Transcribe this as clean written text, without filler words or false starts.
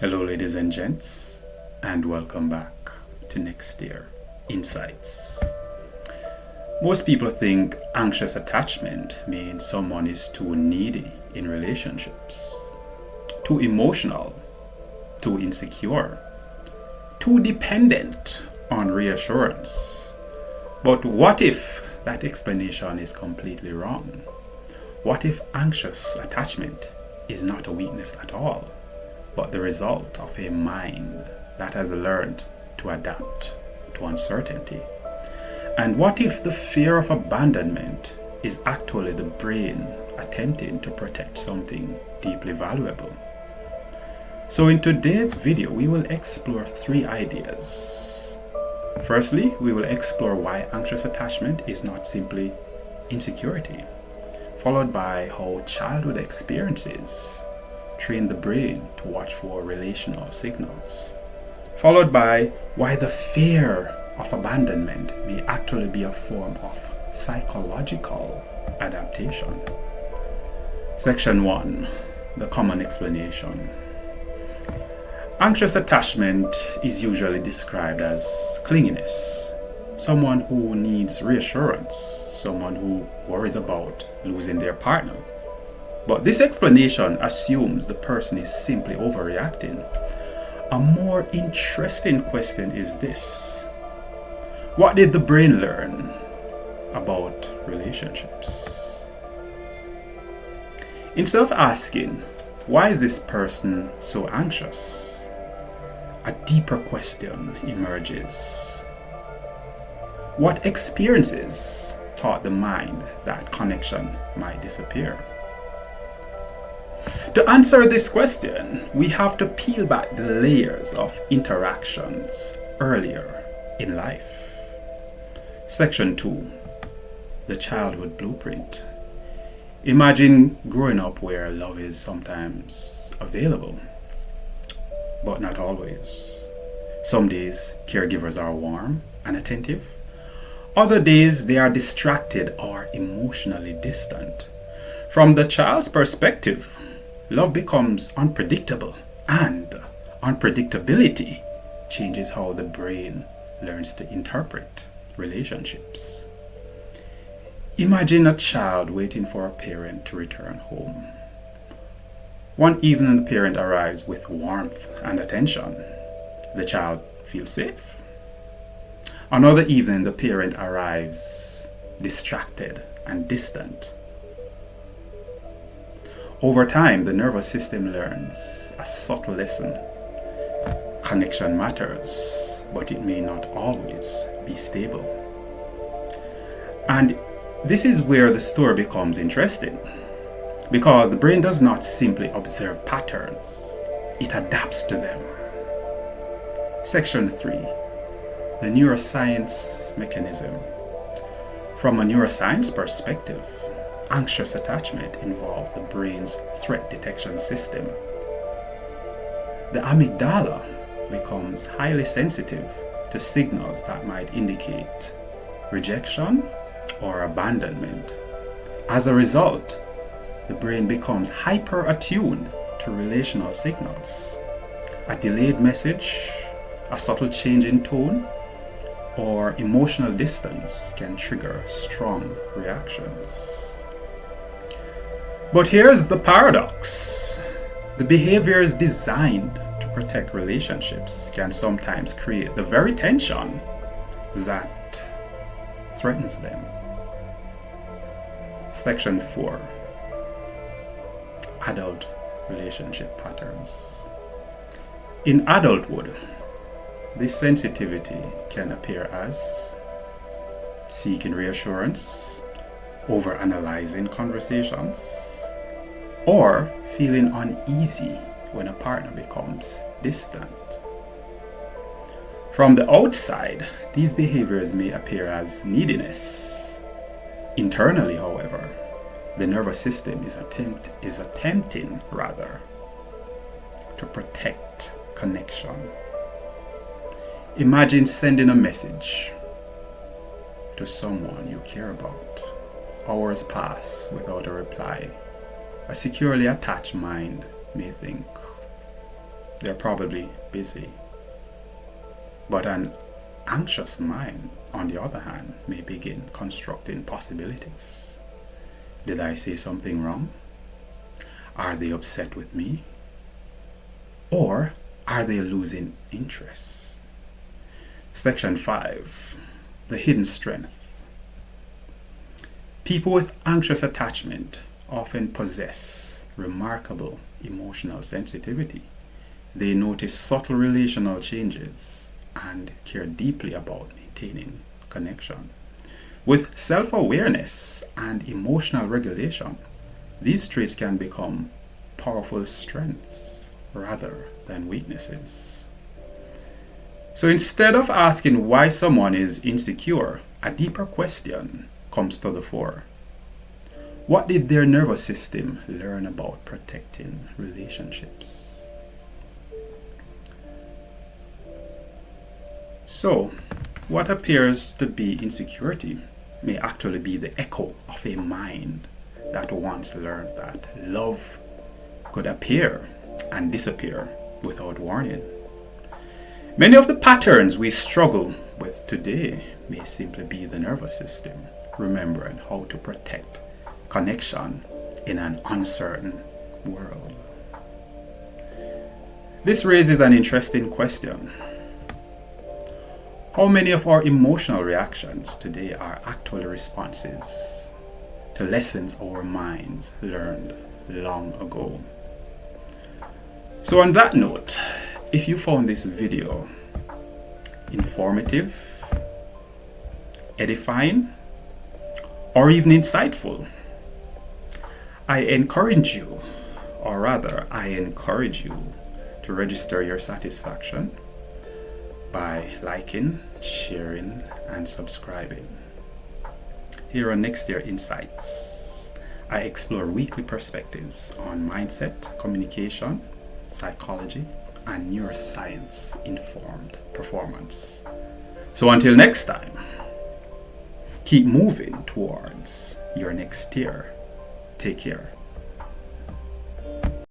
Hello, ladies and gents, and welcome back to Next Year Insights. Most people think anxious attachment means someone is too needy in relationships, too emotional, too insecure, too dependent on reassurance. But what if that explanation is completely wrong? What if anxious attachment is not a weakness at all, but the result of a mind that has learned to adapt to uncertainty? And what if the fear of abandonment is actually the brain attempting to protect something deeply valuable? So in today's video, we will explore three ideas. Firstly, we will explore why anxious attachment is not simply insecurity, followed by how childhood experiences train the brain to watch for relational signals, followed by why the fear of abandonment may actually be a form of psychological adaptation. Section 1. The common explanation. Anxious attachment is usually described as clinginess, someone who needs reassurance, someone who worries about losing their partner. But this explanation assumes the person is simply overreacting. A more interesting question is this: what did the brain learn about relationships? Instead of asking, why is this person so anxious, a deeper question emerges. What experiences taught the mind that connection might disappear? To answer this question, we have to peel back the layers of interactions earlier in life. Section 2. The childhood blueprint. Imagine growing up where love is sometimes available, but not always. Some days, caregivers are warm and attentive. Other days, they are distracted or emotionally distant. From the child's perspective, love becomes unpredictable, and unpredictability changes how the brain learns to interpret relationships. Imagine a child waiting for a parent to return home. One evening, the parent arrives with warmth and attention. The child feels safe. Another evening, the parent arrives distracted and distant. Over time, the nervous system learns a subtle lesson. Connection matters, but it may not always be stable. And this is where the story becomes interesting, because the brain does not simply observe patterns, it adapts to them. Section 3. The neuroscience mechanism. From a neuroscience perspective, anxious attachment involves the brain's threat detection system. The amygdala becomes highly sensitive to signals that might indicate rejection or abandonment. As a result, the brain becomes hyper attuned to relational signals. A delayed message, a subtle change in tone, or emotional distance can trigger strong reactions. But here's the paradox. The behaviors designed to protect relationships can sometimes create the very tension that threatens them. Section 4. Adult relationship patterns. In adulthood, this sensitivity can appear as seeking reassurance, overanalyzing conversations, or feeling uneasy when a partner becomes distant. From the outside, these behaviors may appear as neediness. Internally, however, the nervous system is attempting to protect connection. Imagine sending a message to someone you care about. Hours pass without a reply. A securely attached mind may think, They're probably busy. But an anxious mind, on the other hand, may begin constructing possibilities. Did I say something wrong? Are they upset with me? Or are they losing interest? Section 5. The hidden strength. People with anxious attachment often possess remarkable emotional sensitivity. They notice subtle relational changes and care deeply about maintaining connection. With self-awareness and emotional regulation, these traits can become powerful strengths rather than weaknesses. So instead of asking why someone is insecure, a deeper question comes to the fore. What did their nervous system learn about protecting relationships? So, what appears to be insecurity may actually be the echo of a mind that once learned that love could appear and disappear without warning. Many of the patterns we struggle with today may simply be the nervous system remembering how to protect connection in an uncertain world. This raises an interesting question. How many of our emotional reactions today are actually responses to lessons our minds learned long ago? So on that note, if you found this video informative, edifying, or even insightful, I encourage you to register your satisfaction by liking, sharing, and subscribing. Here on Next Year Insights, I explore weekly perspectives on mindset, communication, psychology, and neuroscience-informed performance. So until next time, keep moving towards your next year. Take care.